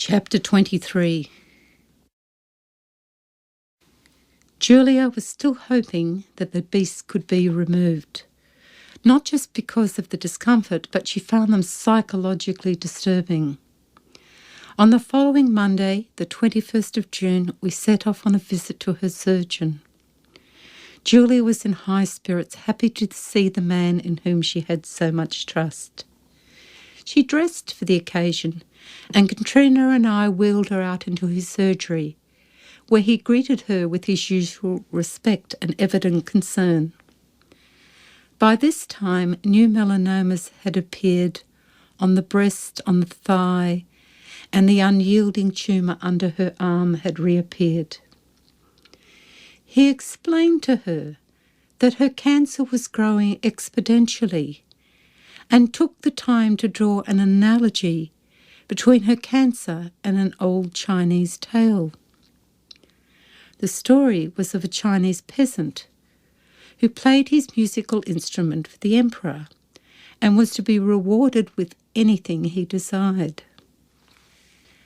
Chapter 23. Julia was still hoping that the beasts could be removed, not just because of the discomfort, but she found them psychologically disturbing. On the following Monday, the 21st of June, we set off on a visit to her surgeon. Julia was in high spirits, happy to see the man in whom she had so much trust. She dressed for the occasion, and Katrina and I wheeled her out into his surgery, where he greeted her with his usual respect and evident concern. By this time, new melanomas had appeared on the breast, on the thigh, and the unyielding tumour under her arm had reappeared. He explained to her that her cancer was growing exponentially, and took the time to draw an analogy between her cancer and an old Chinese tale. The story was of a Chinese peasant who played his musical instrument for the emperor and was to be rewarded with anything he desired.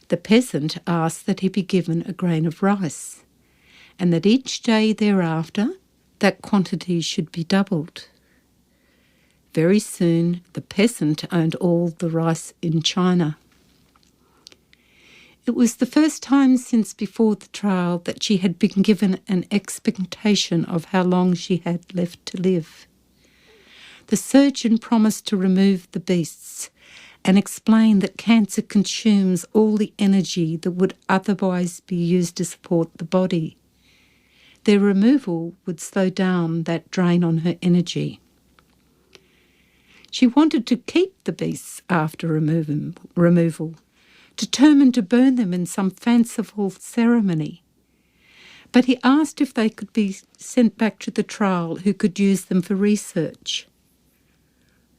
The peasant asked that he be given a grain of rice, and that each day thereafter that quantity should be doubled. Very soon the peasant owned all the rice in China. It was the first time since before the trial that she had been given an expectation of how long she had left to live. The surgeon promised to remove the beasts and explained that cancer consumes all the energy that would otherwise be used to support the body. Their removal would slow down that drain on her energy. She wanted to keep the beasts after removal, determined to burn them in some fanciful ceremony. But he asked if they could be sent back to the trial who could use them for research.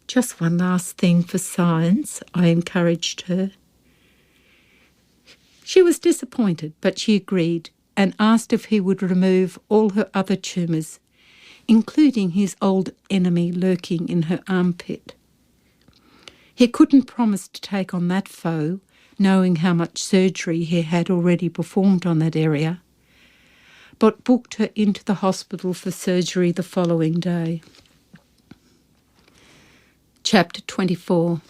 Just one last thing for science, I encouraged her. She was disappointed, but she agreed and asked if he would remove all her other tumours, including his old enemy lurking in her armpit. He couldn't promise to take on that foe, knowing how much surgery he had already performed on that area, but booked her into the hospital for surgery the following day. Chapter 24.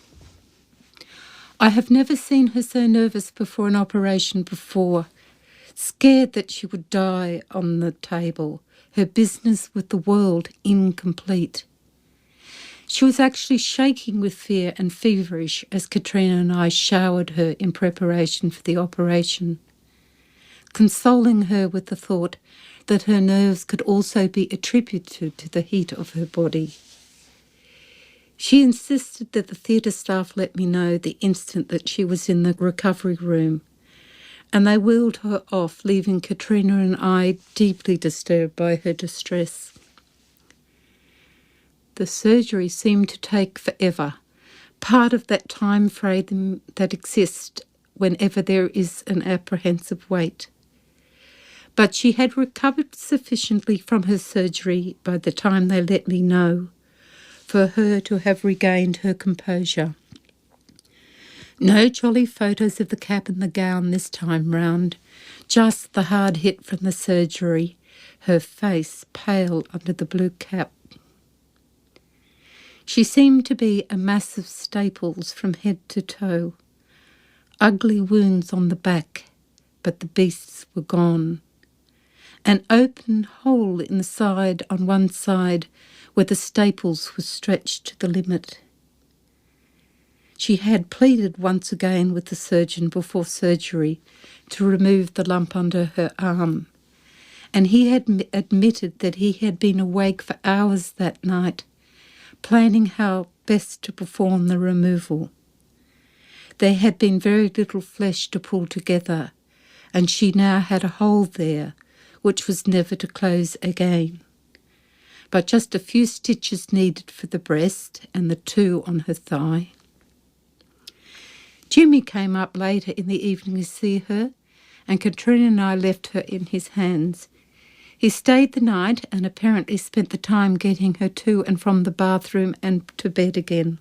I have never seen her so nervous before an operation before, scared that she would die on the table, her business with the world incomplete. She was actually shaking with fear and feverish as Katrina and I showered her in preparation for the operation, consoling her with the thought that her nerves could also be attributed to the heat of her body. She insisted that the theatre staff let me know the instant that she was in the recovery room, and they wheeled her off, leaving Katrina and I deeply disturbed by her distress. The surgery seemed to take forever, part of that time frame that exists whenever there is an apprehensive wait. But she had recovered sufficiently from her surgery by the time they let me know for her to have regained her composure. No jolly photos of the cap and the gown this time round, just the hard hit from the surgery, her face pale under the blue cap. She seemed to be a mass of staples from head to toe, ugly wounds on the back, but the beasts were gone. An open hole in the side on one side where the staples were stretched to the limit. She had pleaded once again with the surgeon before surgery to remove the lump under her arm, and he had admitted that he had been awake for hours that night, planning how best to perform the removal. There had been very little flesh to pull together, and she now had a hole there, which was never to close again. But just a few stitches needed for the breast and the 2 on her thigh. Jimmy came up later in the evening to see her, and Katrina and I left her in his hands. He stayed the night and apparently spent the time getting her to and from the bathroom and to bed again.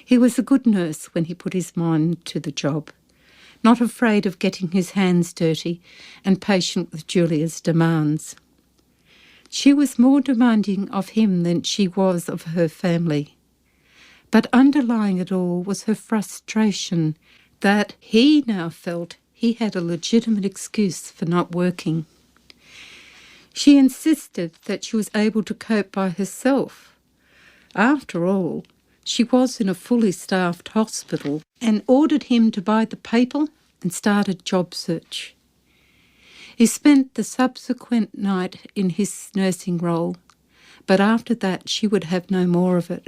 He was a good nurse when he put his mind to the job. not afraid of getting his hands dirty and patient with Julia's demands. She was more demanding of him than she was of her family. But underlying it all was her frustration that he now felt he had a legitimate excuse for not working. She insisted that she was able to cope by herself. After all, she was in a fully staffed hospital, and ordered him to buy the paper and start a job search. He spent the subsequent night in his nursing role, but after that she would have no more of it.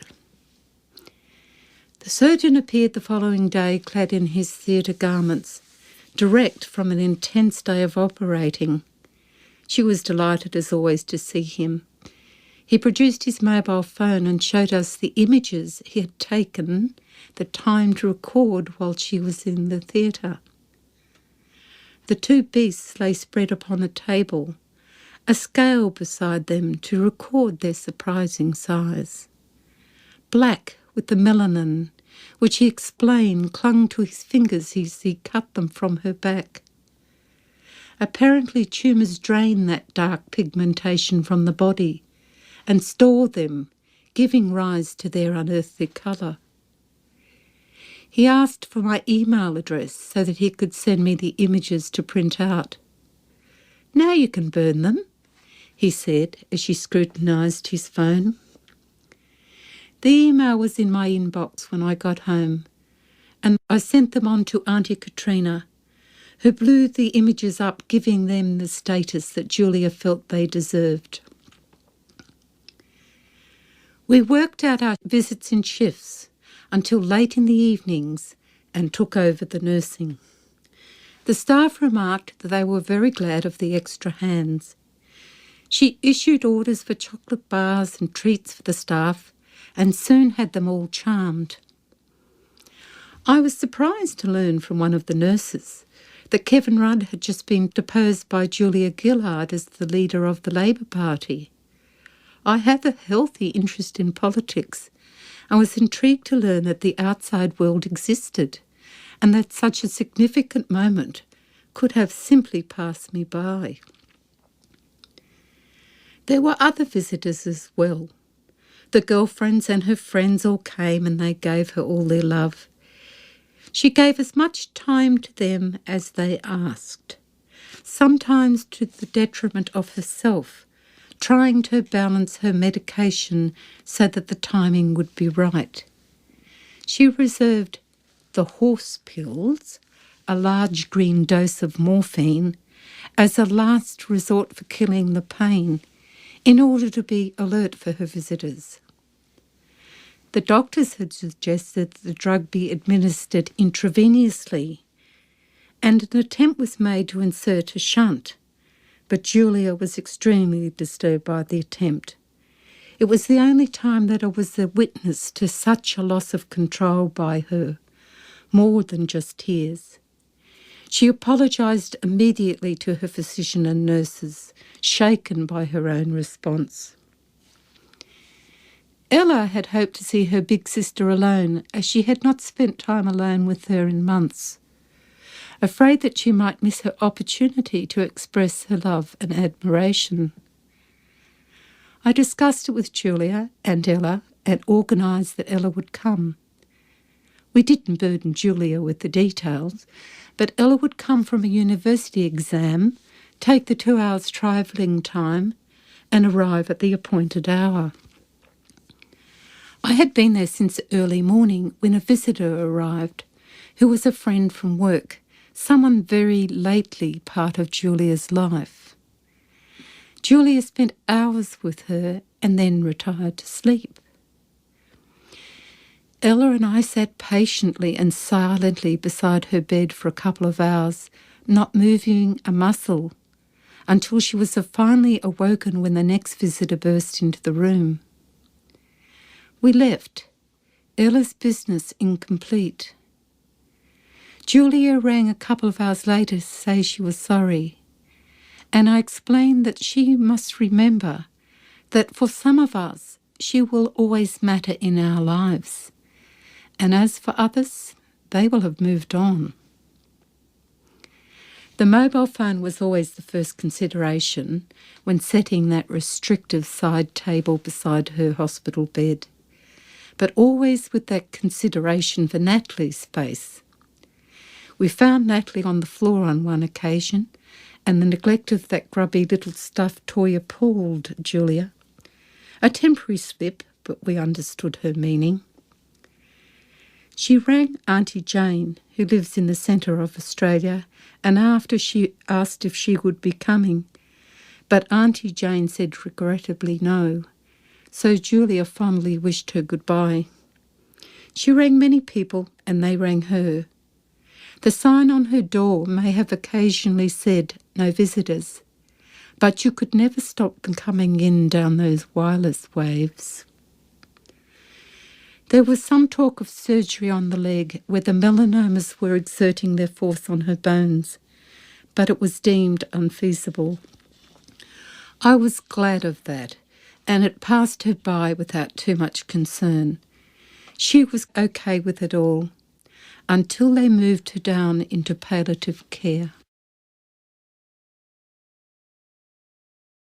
The surgeon appeared the following day clad in his theatre garments, direct from an intense day of operating. She was delighted as always to see him. He produced his mobile phone and showed us the images he had taken the time to record while she was in the theatre. The two beasts lay spread upon a table, a scale beside them to record their surprising size. Black with the melanin, which he explained clung to his fingers as he cut them from her back. Apparently tumours drain that dark pigmentation from the body and store them, giving rise to their unearthly colour. He asked for my email address so that he could send me the images to print out. "Now you can burn them," he said as she scrutinised his phone. The email was in my inbox when I got home, and I sent them on to Auntie Katrina, who blew the images up, giving them the status that Julia felt they deserved. We worked out our visits in shifts until late in the evenings and took over the nursing. The staff remarked that they were very glad of the extra hands. She issued orders for chocolate bars and treats for the staff and soon had them all charmed. I was surprised to learn from one of the nurses that Kevin Rudd had just been deposed by Julia Gillard as the leader of the Labour Party. I have a healthy interest in politics and was intrigued to learn that the outside world existed and that such a significant moment could have simply passed me by. There were other visitors as well. The girlfriends and her friends all came and they gave her all their love. She gave as much time to them as they asked, sometimes to the detriment of herself, trying to balance her medication so that the timing would be right. She reserved the horse pills, a large green dose of morphine, as a last resort for killing the pain, in order to be alert for her visitors. The doctors had suggested the drug be administered intravenously, and an attempt was made to insert a shunt, but Julia was extremely disturbed by the attempt. It was the only time that I was a witness to such a loss of control by her, more than just tears. She apologised immediately to her physician and nurses, shaken by her own response. Ella had hoped to see her big sister alone, as she had not spent time alone with her in months. Afraid that she might miss her opportunity to express her love and admiration. I discussed it with Julia and Ella and organised that Ella would come. We didn't burden Julia with the details, but Ella would come from a university exam, take the 2 hours travelling time, and arrive at the appointed hour. I had been there since early morning when a visitor arrived, who was a friend from work, someone very lately part of Julia's life. Julia spent hours with her and then retired to sleep. Ella and I sat patiently and silently beside her bed for a couple of hours, not moving a muscle, until she was finally awoken when the next visitor burst into the room. We left, Ella's business incomplete. Julia rang a couple of hours later to say she was sorry, and I explained that she must remember that for some of us she will always matter in our lives, and as for others, they will have moved on. The mobile phone was always the first consideration when setting that restrictive side table beside her hospital bed, but always with that consideration for Natalie's space. We found Natalie on the floor on one occasion, and the neglect of that grubby little stuffed toy appalled Julia. A temporary slip, but we understood her meaning. She rang Auntie Jane, who lives in the centre of Australia, and after she asked if she would be coming, but Auntie Jane said regrettably no, so Julia fondly wished her goodbye. She rang many people, and they rang her. The sign on her door may have occasionally said no visitors, but you could never stop them coming in down those wireless waves. There was some talk of surgery on the leg where the melanomas were exerting their force on her bones, but it was deemed unfeasible. I was glad of that, and it passed her by without too much concern. She was okay with it all, until they moved her down into palliative care.